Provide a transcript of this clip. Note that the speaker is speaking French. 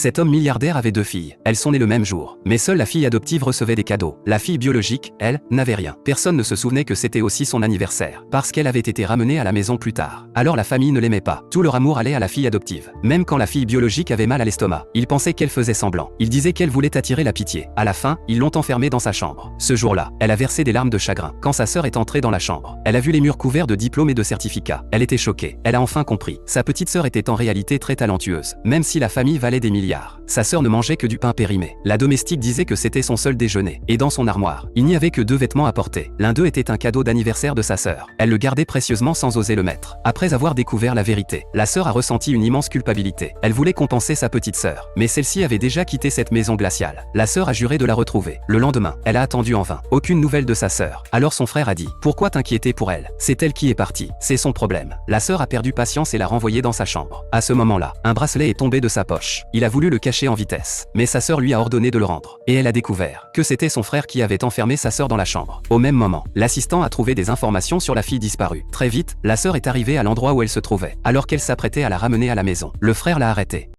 Cet homme milliardaire avait 2 filles. Elles sont nées le même jour. Mais seule la fille adoptive recevait des cadeaux. La fille biologique, elle, n'avait rien. Personne ne se souvenait que c'était aussi son anniversaire. Parce qu'elle avait été ramenée à la maison plus tard. Alors la famille ne l'aimait pas. Tout leur amour allait à la fille adoptive. Même quand la fille biologique avait mal à l'estomac, ils pensaient qu'elle faisait semblant. Ils disaient qu'elle voulait attirer la pitié. À la fin, ils l'ont enfermée dans sa chambre. Ce jour-là, elle a versé des larmes de chagrin. Quand sa sœur est entrée dans la chambre, elle a vu les murs couverts de diplômes et de certificats. Elle était choquée. Elle a enfin compris. Sa petite sœur était en réalité très talentueuse. Même si la famille valait des milliards. Sa sœur ne mangeait que du pain périmé. La domestique disait que c'était son seul déjeuner. Et dans son armoire, il n'y avait que 2 vêtements à porter. L'un d'eux était un cadeau d'anniversaire de sa sœur. Elle le gardait précieusement sans oser le mettre. Après avoir découvert la vérité, la sœur a ressenti une immense culpabilité. Elle voulait compenser sa petite sœur. Mais celle-ci avait déjà quitté cette maison glaciale. La sœur a juré de la retrouver. Le lendemain, elle a attendu en vain. Aucune nouvelle de sa sœur. Alors son frère a dit: pourquoi t'inquiéter pour elle? C'est elle qui est partie. C'est son problème. La sœur a perdu patience et l'a renvoyée dans sa chambre. À ce moment-là, un bracelet est tombé de sa poche. Il a voulu le cacher en vitesse. Mais sa sœur lui a ordonné de le rendre. Et elle a découvert que c'était son frère qui avait enfermé sa sœur dans la chambre. Au même moment, l'assistant a trouvé des informations sur la fille disparue. Très vite, la sœur est arrivée à l'endroit où elle se trouvait. Alors qu'elle s'apprêtait à la ramener à la maison, le frère l'a arrêtée.